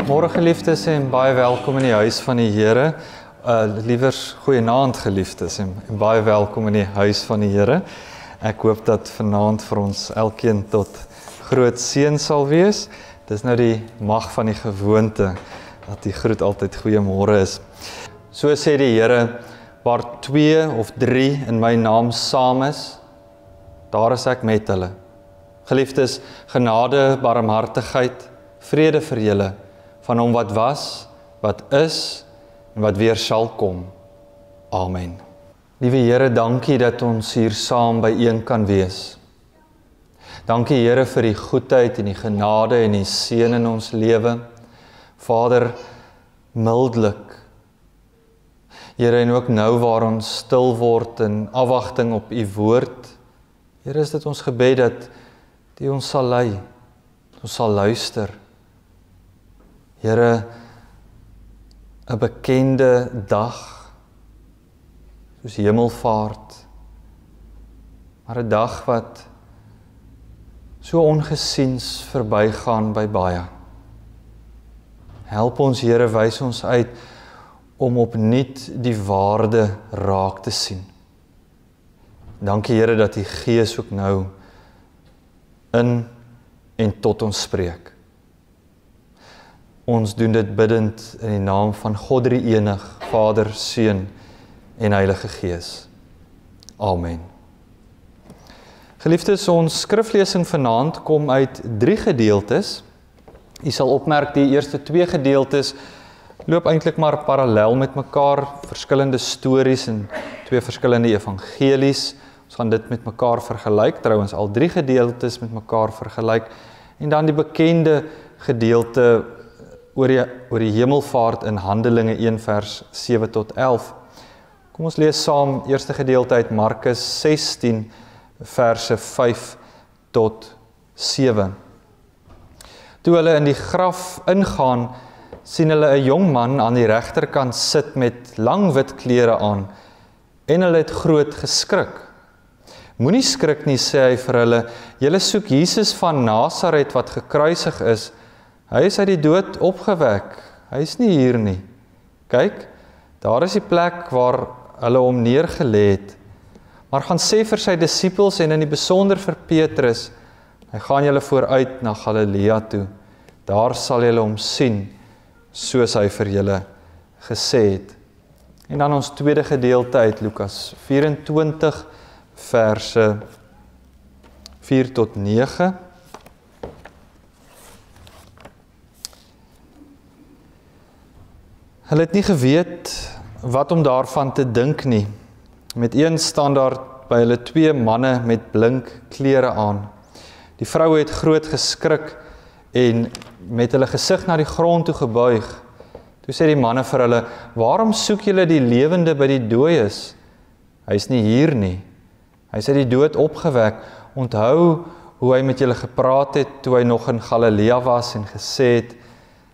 Môre geliefdes en baie welkom in die huis van die Here. Liewers goeienaand geliefdes en baie welkom in die huis van die Here. Ek hoop dat vanaand vir ons elkeen tot groot seën sal wees. Dis nou die mag van die gewoonte dat die groet altyd goeiemôre is. So sê die Here, waar 2 of 3 in my naam saam is, daar is ek met hulle. Geliefdes, genade, barmhartigheid, vrede vir julle, van hom wat was, wat is, en wat weer sal kom. Amen. Liewe Here, dankie dat ons hier saam byeen kan wees. Dankie Here vir die goedheid en die genade en die seën in ons lewe. Vader, mildelik. Here, en ook nou waar ons stil word in afwagting op u woord. Here, is dit ons gebed dat die ons sal lei, ons sal luister. Here, 'n bekende dag, soos hemelvaart, maar 'n dag wat so ongesiens verbygaan by baie. Help ons Here, wys ons uit om opnuut die waarde raak te sien. Dankie Here dat die Gees ook nou in en tot ons spreek. Ons doen dit biddend in die naam van God drie enig, Vader, Seun en Heilige Gees. Amen. Geliefdes, ons skriflesing vanaand kom uit 3 gedeeltes. U sal opmerk die eerste 2 gedeeltes loop eintlik maar parallel met mekaar, verskillende stories en 2 verskillende evangelies. Ons gaan dit met mekaar vergelyk, trouwens al 3 gedeeltes met mekaar vergelyk, en dan die bekende gedeelte oor die hemelvaart in Handelinge 1 vers 7 tot 11. Kom ons lees saam eerste gedeelte uit Markus 16 verse 5 tot 7. Toe hulle in die graf ingaan, sien hulle 'n jong man aan die regterkant sit met lang wit klere aan, en hulle het groot geskrik. Moenie skrik nie, sê hy vir hulle, julle soek Jesus van Nasaret wat gekruisig is. Hy is uit die dood opgewek, hy is nie hier nie. Kyk, daar is die plek waar hulle hom neergelê het. Maar gaan sê vir sy disippels en in die besonder vir Petrus, hy gaan julle vooruit na Galilea toe. Daar sal julle hom sien, soos hy vir julle gesê het. En dan ons tweede gedeelte uit Lukas 24 verse 4 tot 9. Hulle het nie geweet wat om daarvan te dink nie. Met een staan daar by hulle 2 manne met blink klere aan. Die vroue het groot geskrik en met hulle gesig na die grond toe gebuig. Toe sê die manne vir hulle, waarom soek julle die lewende by die dooies? Hy is nie hier nie. Hy is uit die dood opgewek. Onthou hoe hy met julle gepraat het toe hy nog in Galilea was en gesê het,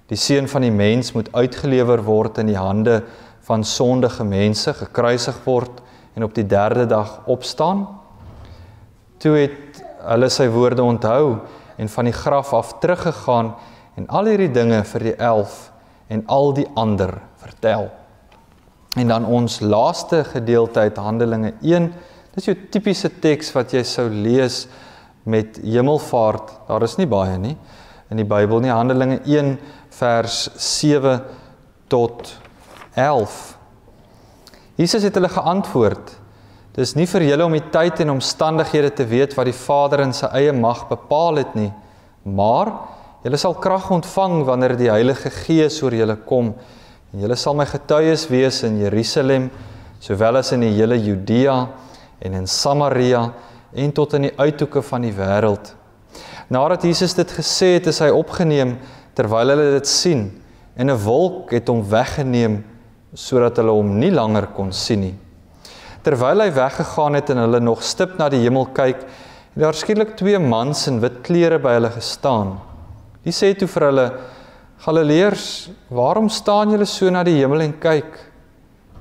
die Seun van die mens moet uitgelewer word in die hande van sondige mense, gekruisig word en op die 3de dag opstaan. Toe het hulle sy woorde onthou en van die graf af teruggegaan en al hierdie dinge vir die 11 en al die ander vertel. En dan ons laaste gedeelte uit Handelinge 1, dit is jou typiese teks wat jy sou lees met hemelvaart, daar is nie baie nie, in die Bybel nie, Handelinge 1 vers 7 tot 11. Jesus het hulle geantwoord, dis nie vir julle om die tyd en omstandighede te weet wat die Vader in sy eie mag bepaal het nie, maar julle sal krag ontvang wanneer die Heilige Gees oor julle kom, en julle sal my getuies wees in Jerusalem, sowel as in die hele Judea en in Samaria en tot in die uithoeke van die wêreld. Nadat Jesus dit gesê het, is hy opgeneem terwyl hulle dit sien, en 'n wolk het hom weggeneem sodat hulle hom nie langer kon sien nie. Terwyl hy weggegaan het en hulle nog stip na die hemel kyk, het daar skielik 2 mans in wit klere by hulle gestaan. Die sê toe vir hulle, Galileërs, waarom staan julle so na die hemel en kyk?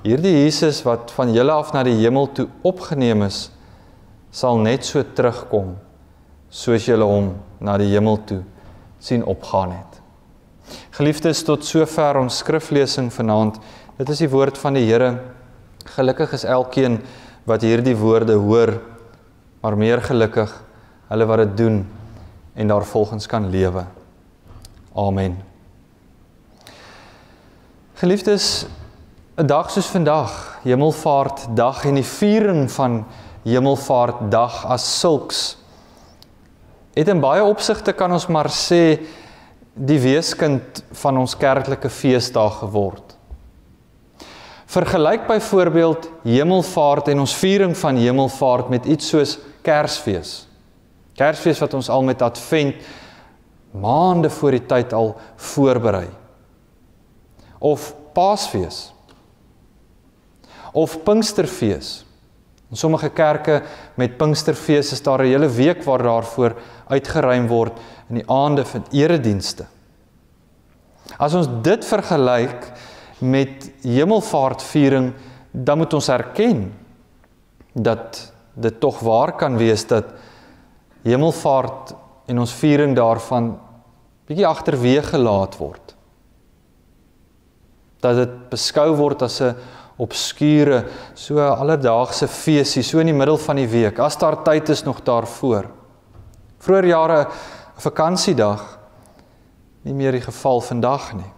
Hierdie Jesus wat van julle af na die hemel toe opgeneem is, sal net so terugkom, soos julle hom na die hemel toe sien opgaan het. Geliefdes, tot sover ons skriflesing vanaand. Dit is die woord van die Here. Gelukkig is elkeen wat hierdie woorde hoor, maar meer gelukkig hulle wat dit doen en daarvolgens kan lewe. Amen. Geliefdes, 'n dag soos vandag, Hemelvaartdag en die viering van Hemelvaartdag as sulks, het in baie opsigte kan ons maar sê die weeskind van ons kerklike feesdag geword. Vergelyk byvoorbeeld Hemelvaart en ons viering van Hemelvaart met iets soos Kersfees. Kersfees wat ons al met Advent maande voor die tyd al voorberei. Of Paasfees. Of Pinksterfees. In sommige kerke met Pinksterfees is daar 'n hele week waar daarvoor uitgeruim word in die aande van eredienste. As ons dit vergelyk met Hemelvaartviering, dan moet ons erken dat dit tog waar kan wees dat Hemelvaart en ons viering daarvan bietjie agterweeg gelaat word. Dat dit beskou word as 'n obskure, so alledaagse feesie, so in die middel van die week, as daar tyd is nog daarvoor. Vroeger jare 'n vakansiedag, nie meer die geval vandag nie.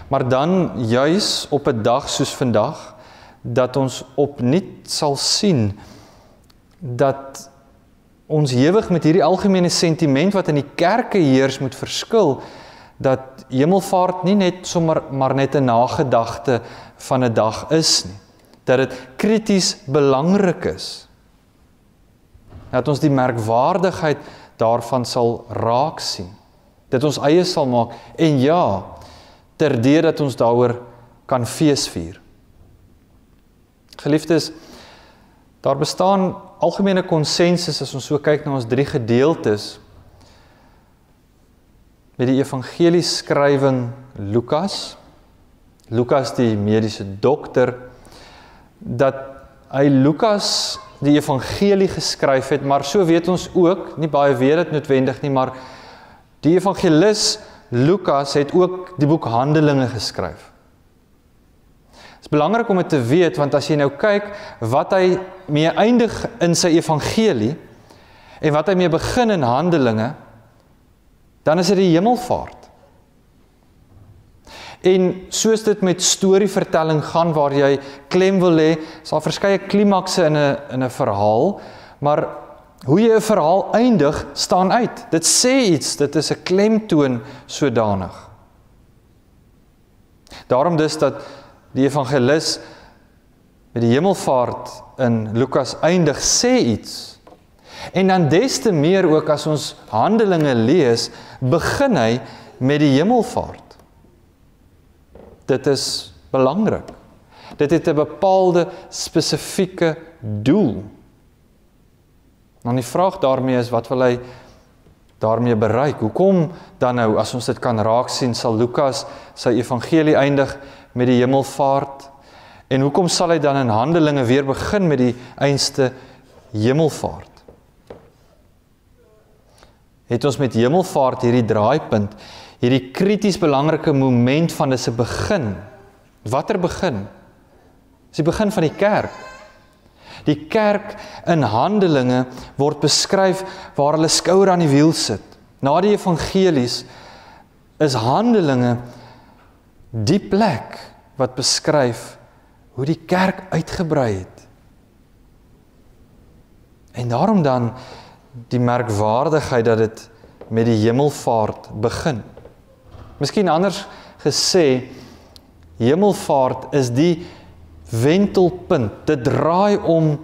Maar dan juis op 'n dag soos vandag, dat ons opnuut sal sien, dat ons ewig met hierdie algemene sentiment wat in die kerke heers moet verskil, dat Hemelvaart nie net sommer maar net 'n nagedagte van 'n dag is nie. Dat dit krities belangrik is. Dat ons die merkwaardigheid daarvan sal raak sien. Dit ons eie sal maak en ja, terdeur dat ons daaroor kan feesvier. Geliefdes, daar bestaan algemene konsensus as ons so kyk na ons 3 gedeeltes met die evangelieskrywing Lukas die mediese dokter, dat hy Lukas die evangelie geskryf het, maar so weet ons ook, nie baie weet dit noodwendig nie, maar die evangelis Lukas het ook die boek Handelinge geskryf. Het is belangrik om dit te weet, want as jy nou kyk wat hy mee eindig in sy evangelie, en wat hy mee begin in Handelinge, dan is dit die Hemelvaart. En soos dit met storievertelling gaan, waar jy klem wil hê, sal verskeie klimakse in 'n verhaal, maar hoe jy 'n verhaal eindig, staan uit. Dit sê iets, dit is 'n klemtoon sodanig. Daarom dus dat die evangelis met die Hemelvaart in Lukas eindig, sê iets. En dan des te meer ook as ons Handelinge lees, begin hy met die Hemelvaart. Dit is belangrik. Dit het 'n bepaalde spesifieke doel. Dan die vraag daarmee is, wat wil hy daarmee bereik? Hoekom dan nou, as ons dit kan raak sien, sal Lukas sy evangelie eindig met die Hemelvaart? En hoekom sal hy dan in Handelinge weer begin met die einste Hemelvaart? Het ons met Hemelvaart hierdie draaipunt, hierdie krities belangrike moment van dis 'n begin. Watter begin? Dis die begin van die kerk. Die kerk in Handelinge word beskryf waar hulle skouer aan die wiel sit. Na die evangelies is Handelinge die plek wat beskryf hoe die kerk uitgebrei het. En daarom dan die merkwaardigheid dat dit met die Hemelvaart begin. Miskien anders gesê, Hemelvaart is die wentelpunt. Dit draai om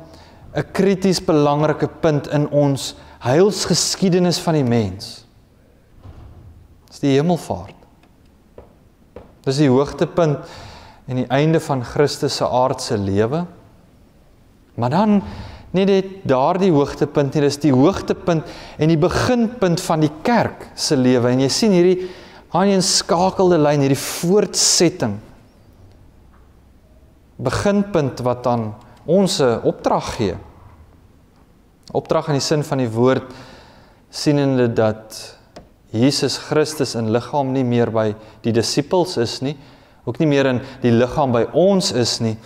'n krities belangrike punt in ons heilsgeskiedenis van die mens. Dis die Hemelvaart. Dis die hoogtepunt en die einde van Christus se aardse lewe. Maar dan nie net daardie hoogtepunt nie, dis die hoogtepunt en die beginpunt van die kerk se lewe. En jy sien hierdie aaneenskakelde lyn, hierdie voortsetting. Beginpunt wat dan ons 'n opdrag gee. Opdrag in die sin van die woord, sienende dat Jesus Christus in liggaam nie meer by die disippels is nie, ook nie meer in die liggaam by ons is nie,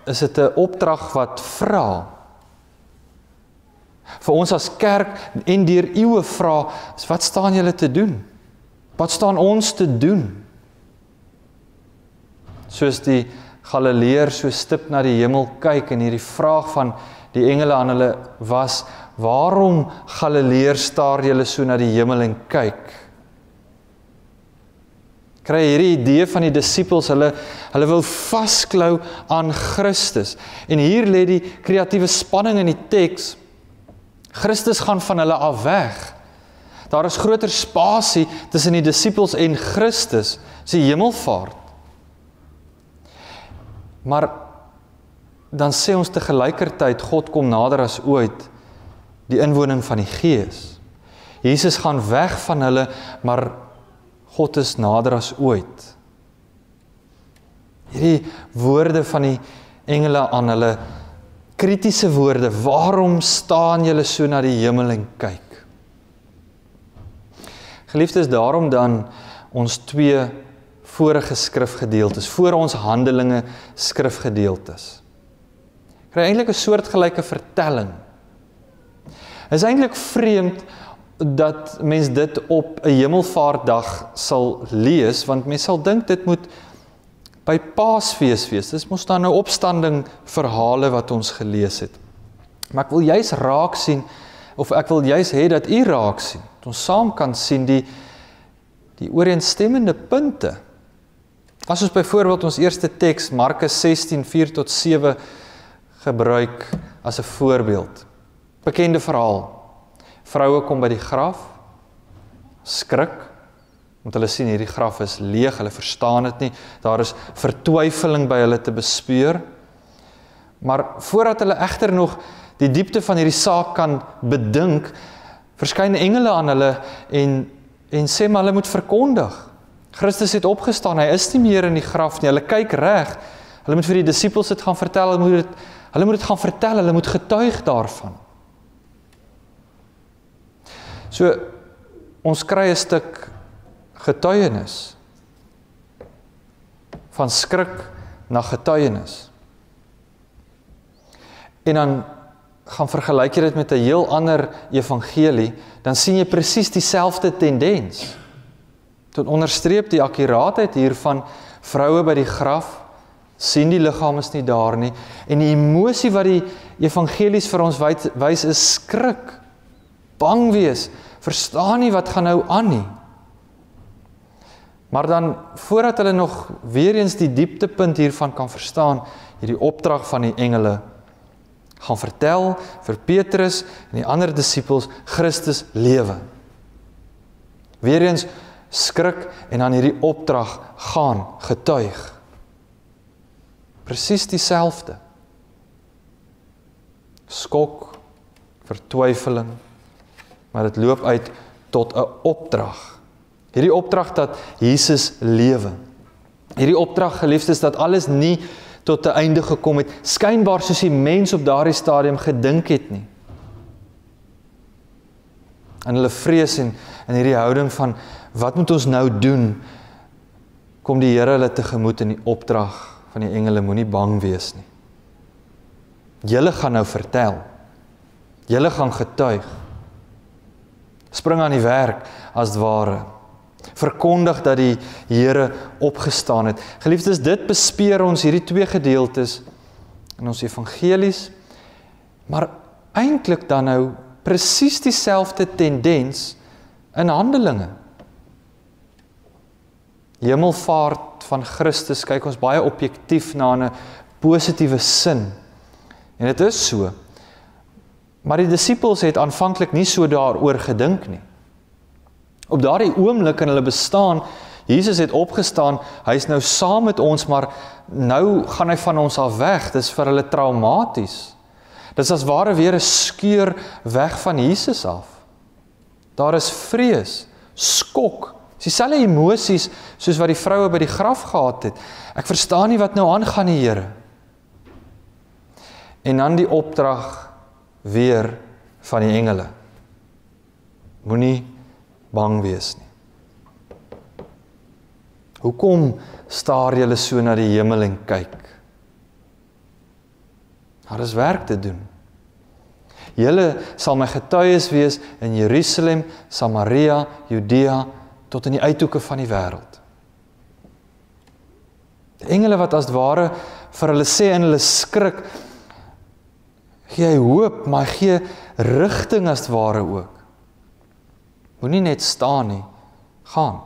is dit 'n opdrag wat vra. Vir ons as kerk en deur eeue vra, wat staan julle te doen? Wat staan ons te doen? Soos die Galileërs so stip na die hemel kyk en hierdie vraag van die engele aan hulle was, waarom Galileërs staar julle so na die hemel en kyk? Kry hierdie idee van die disippels, hulle wil vasklou aan Christus. En hier lê die kreatiewe spanning in die teks. Christus gaan van hulle af weg. Daar is groter spasie tussen die disippels en Christus, sy hemelvaart. Maar dan sê ons tegelykertyd, God kom nader as ooit, die inwoning van die Gees. Jesus gaan weg van hulle, maar God is nader as ooit. Hierdie woorde van die engele aan hulle, kritiese woorde, waarom staan julle so na die hemel en kyk? Geliefdes, daarom dan ons twee vorige skrifgedeeltes, voor ons Handelinge skrifgedeeltes. Kry eintlik 'n soortgelyke vertelling. Is eintlik vreemd dat mens dit op 'n hemelvaartdag sal lees, want mens sal dink dit moet by Paasfees wees. Dis mos dan nou opstanding verhale wat ons gelees het. Maar ek wil juis raak sien, of ek wil juis hê dat u raak sien, dat ons saam kan sien die ooreenstemmende punte. As ons byvoorbeeld ons eerste teks, Markus 16, 4-7 gebruik as 'n voorbeeld. Bekende verhaal. Vroue kom by die graf, skrik, want hulle sien hierdie graf is leeg, hulle verstaan dit nie, daar is vertwyfeling by hulle te bespeur. Maar voordat hulle egter nog die diepte van hierdie saak kan bedink, verskyn engele aan hulle en sê maar hulle moet verkondig. Christus het opgestaan, hy is nie meer in die graf nie, hulle kyk reg, hulle moet vir die disippels dit gaan vertel, hulle moet dit gaan vertel, hulle moet getuig daarvan. So, ons kry 'n stuk getuienis, van skrik na getuienis. En dan gaan vergelyk jy dit met 'n heel ander evangelie, dan sien jy presies dieselfde tendens. Dit onderstreep die akkuraatheid hiervan, vroue by die graf, sien die liggaam is nie daar nie, en die emosie wat die evangelies vir ons wys is skrik, bang wees, verstaan nie wat gaan nou aan nie. Maar dan, voordat hulle nog weer eens die dieptepunt hiervan kan verstaan, hierdie opdrag van die engele, gaan vertel vir Petrus en die ander disippels, Christus lewe. Weer eens skrik en dan hierdie opdrag gaan, getuig. Presies dieselfde. Skok, vertwyfeling, maar dit loop uit tot 'n opdrag. Hierdie opdrag dat Jesus lewe. Hierdie opdrag, geliefdes, dat alles nie tot 'n einde gekom het, skynbaar soos die mens op daardie stadium gedink het nie. En hulle vrees en hierdie houding van, wat moet ons nou doen, kom die Here hulle tegemoet in die opdrag van die engele, moenie bang wees nie. Julle gaan nou vertel, julle gaan getuig, spring aan die werk as het ware, verkondig dat die Here opgestaan het. Geliefdes, dit bespeer ons hierdie twee gedeeltes in ons evangelies, maar eintlik dan nou presies dieselfde tendens in Handelinge. Hemelvaart van Christus kyk ons baie objektief na in 'n positiewe sin. En dit is so. Maar die disippels het aanvanklik nie so daaroor gedink nie. Op daardie oomblik in hulle bestaan, Jesus het opgestaan, hy is nou saam met ons, maar nou gaan hy van ons af weg. Dis vir hulle traumaties. Dis as ware weer 'n skeur weg van Jesus af. Daar is vrees, skok, dieselfde emosies soos wat die vroue by die graf gehad het. Ek verstaan nie wat nou aangaan nie, Here. En dan die opdrag weer van die engele. Moenie bang wees nie. Hoekom staar julle so na die hemel en kyk? Daar is werk te doen. Julle sal my getuies wees in Jerusalem, Samaria, Judea, tot in die uithoeke van die wêreld. Die engele wat as ware vir hulle sê en hulle skrik, gee hy hoop, maar hy gee rigting as ware ook. Moenie net staan nie, gaan.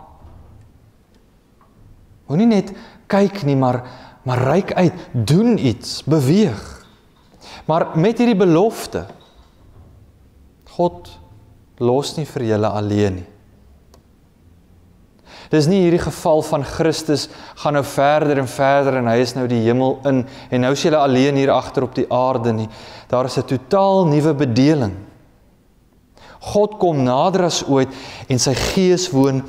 Moenie net kyk nie, maar reik uit, doen iets, beweeg. Maar met hierdie belofte, God los nie vir julle alleen nie. Dis nie hierdie geval van Christus gaan nou verder en verder en hy is nou die hemel in en nou is julle alleen hier agter op die aarde nie. Daar is 'n totaal nuwe bedeling. God kom nader as ooit en sy gees woon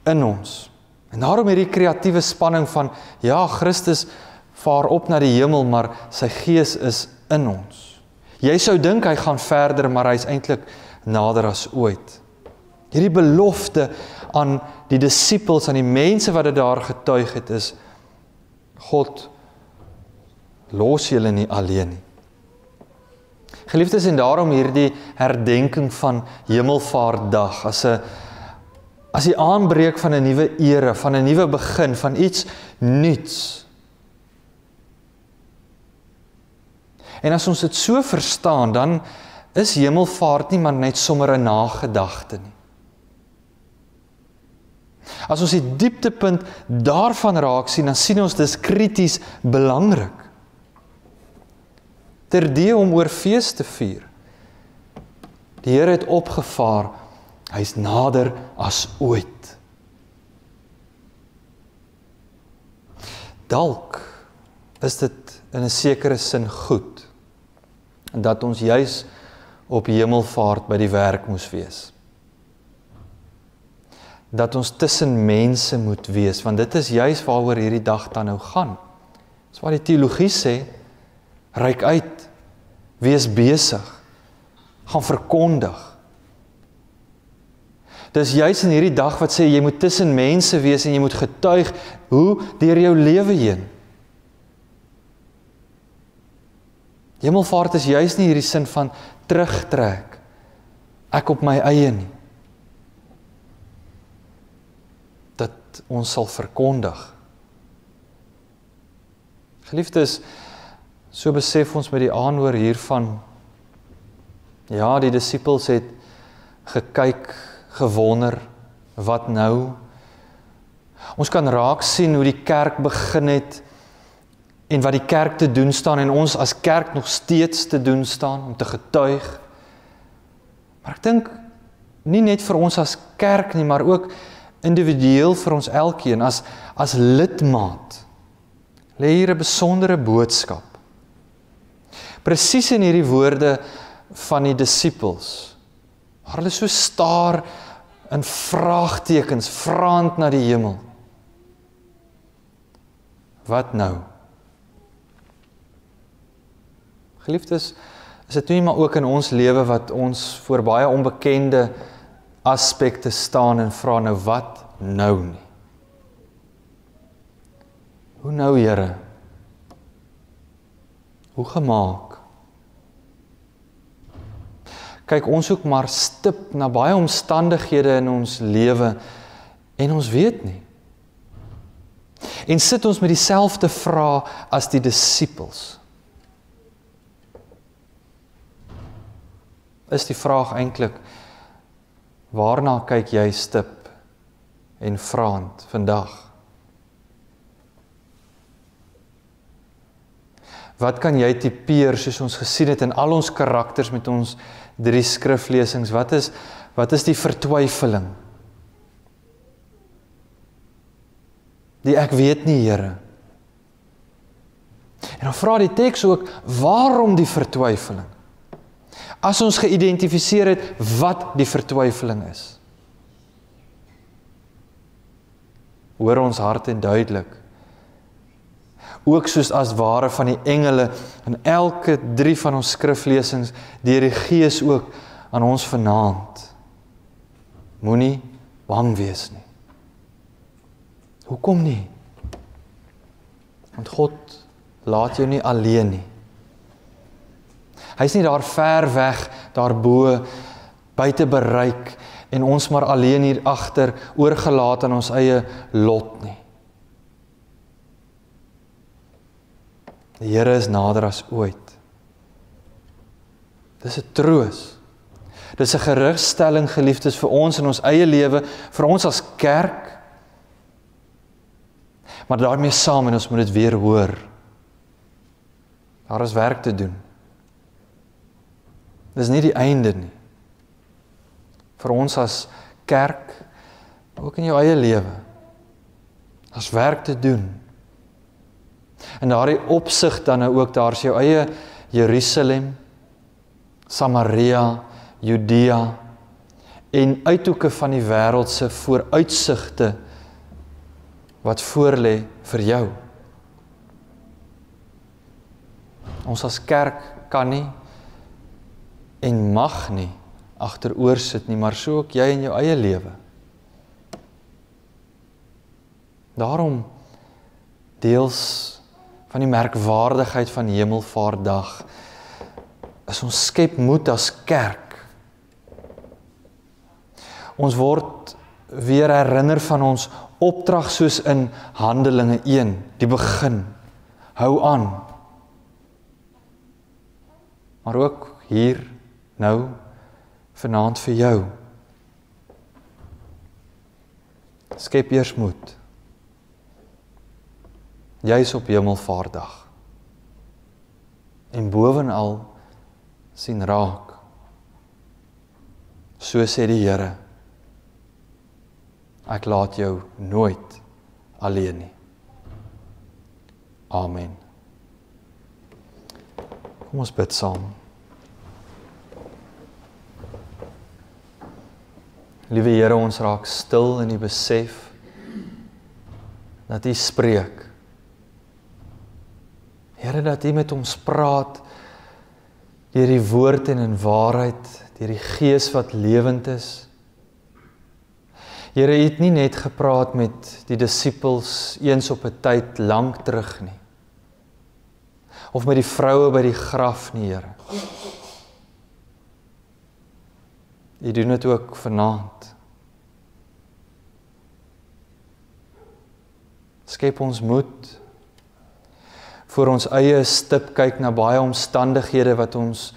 in ons. En daarom hierdie kreatiewe spanning van, ja, Christus vaar op na die hemel, maar sy gees is in ons. Jy sou dink hy gaan verder, maar hy is eintlik nader as ooit. Hierdie belofte aan die disippels, aan die mense wat dit daar getuig het, is, God los julle nie alleen nie. Geliefdes, en daarom hierdie herdenking van Hemelvaartdag, as die aanbreek van 'n nuwe era, van 'n nuwe begin, van iets nuuts. En as ons dit so verstaan, dan is hemelvaart nie maar net sommer 'n nagedagte nie. As ons die dieptepunt daarvan raak sien, dan sien ons dis krities belangrik. Terdee om oor fees te vier. Die Here het opgevaar, hy is nader as ooit. Dalk is dit in 'n sekere sin goed, dat ons juis op hemelvaart by die werk moes wees. Dat ons tussen mense moet wees, want dit is juis waaroor hierdie dag dan nou gaan. Dis wat die teologie sê, reik uit, wees besig, gaan verkondig. Dis juis in hierdie dag wat sê, jy moet tussen mense wees en jy moet getuig, hoe deur jou lewe heen. Hemelvaart is juis nie hierdie sin van terugtrek, ek op my eie nie. Dat ons sal verkondig. Geliefdes, so besef ons met die aanhoor hiervan, ja, die disippels het gekyk, gewonder, wat nou? Ons kan raak sien hoe die kerk begin het, en wat die kerk te doen staan, en ons as kerk nog steeds te doen staan, om te getuig. Maar ek dink, nie net vir ons as kerk nie, maar ook individueel vir ons elkeen, as lidmaat, lê hier 'n besondere boodskap. Presies in hierdie woorde van die disippels, waar hulle so staar in vraagtekens, vraand na die hemel. Wat nou? Geliefdes, is dit nie maar ook in ons lewe wat ons voor baie onbekende aspekte staan en vra, nou wat nou nie? Hoe nou, Here? Hoe gemaak? Kyk, ons soek maar stip na baie omstandighede in ons lewe en ons weet nie. En sit ons met dieselfde vraag as die disippels. Is die vraag eintlik, waarna kyk jy stip en vraand vandag? Wat kan jy typeer soos ons gesien het in al ons karakters met ons 3 skriflesings? Wat is die vertwyfeling? Die ek weet nie, Here. En dan vra die teks ook, waarom die vertwyfeling? As ons geïdentifiseer het wat die vertwyfeling is. Hoor ons hart en duidelik. Ook soos as ware van die engele in elke 3 van ons skriflesings deur die Gees ook aan ons vanaand. Moenie bang wees nie. Hoekom nie? Want God laat jou nie alleen nie. Hy is nie daar ver weg, daarbo, buite bereik, en ons maar alleen hier agter, oorgelaat aan ons eie lot nie. Die Here is nader as ooit. Dis 'n troos. Dis 'n gerugstelling, geliefdes, vir ons in ons eie lewe, vir ons as kerk, maar daarmee saam, en ons moet dit weer hoor. Daar is werk te doen. Dis nie die einde nie. Vir ons as kerk, ook in jou eie lewe, as werk te doen. En daardie opsig dan nou ook, daar is jou eie Jerusalem, Samaria, Judea, en uithoeke van die wêreld se vooruitsigte, wat voorlê vir jou. Ons as kerk kan nie, en mag nie, agteroor sit nie, maar so ook jy in jou eie lewe. Daarom, deels van die merkwaardigheid van Hemelvaartdag, is ons skep moed as kerk. Ons word weer herinner van ons opdrag soos in Handelinge 1, die begin. Hou aan. Maar ook hier, nou, vanaand vir jou. Skep eers moed. Jy is op Hemelvaartdag. En bovenal sien raak. So sê die Here, ek laat jou nooit alleen nie. Amen. Kom ons bid saam. Liewe Here, ons raak stil in die besef dat U spreek. Here, dat U met ons praat deur die woord en in waarheid, deur die Gees wat lewend is. Here, U het nie net gepraat met die disippels eens op 'n tyd lank terug nie. Of met die vroue by die graf nie, Here. U doen dit ook vanaand. Skep ons moed voor ons eie stip kyk na baie omstandighede wat ons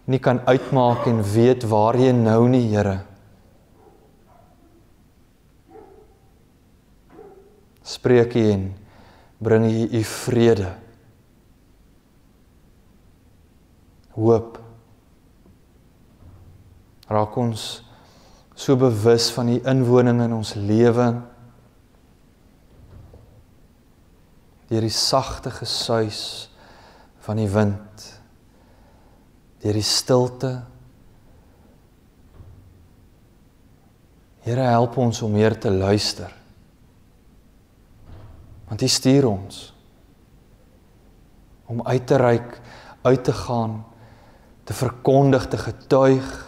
nie kan uitmaak en weet waarheen nou nie, Here. Spreek U en bring U vrede, hoop. Raak ons so bewus van die inwoning in ons lewe, deur die sagte gesuis van die wind, deur die stilte. Here, help ons om meer te luister, want U stuur ons om uit te reik, uit te gaan, te verkondig, te getuig.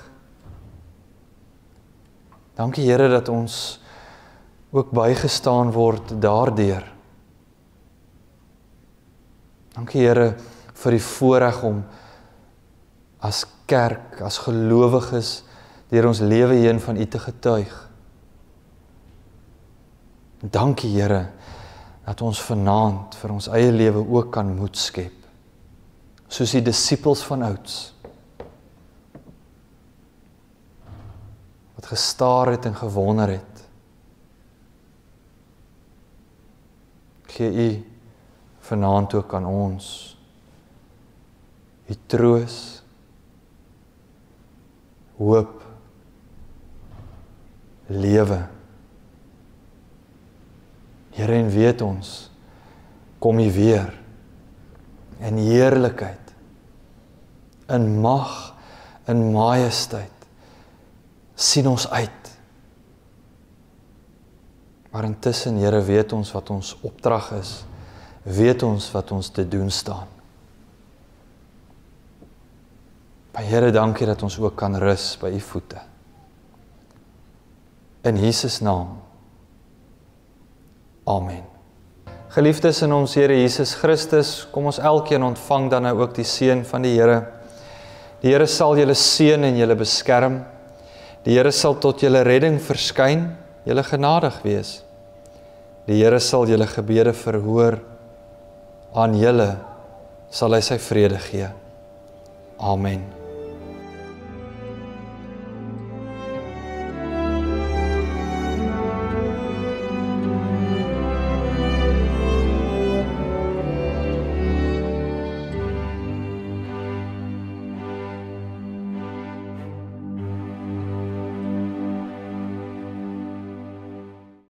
Dankie Here dat ons ook bygestaan word daardeur. Dankie Here vir die voorreg om as kerk, as gelowiges deur ons lewe heen van U te getuig. Dankie Here dat ons vanaand vir ons eie lewe ook kan moed skep, soos die disippels van ouds, wat gestaar het en gewonder het. Gee U vanaand ook aan ons U troos, hoop, lewe. Here, en weet ons, kom U weer in heerlikheid, in mag, in majesteit. Sien ons uit. Maar intussen, Here, weet ons wat ons opdrag is, weet ons wat ons te doen staan. Maar Here, dankie dat ons ook kan rus by U voete. In Jesus naam. Amen. Geliefdes in ons Here Jesus Christus, kom ons elkeen ontvang dan nou ook die seën van die Here. Die Here sal julle seën en julle beskerm. Die Here sal tot julle redding verskyn, julle genadig wees. Die Here sal julle gebede verhoor, aan julle sal hy sy vrede gee. Amen.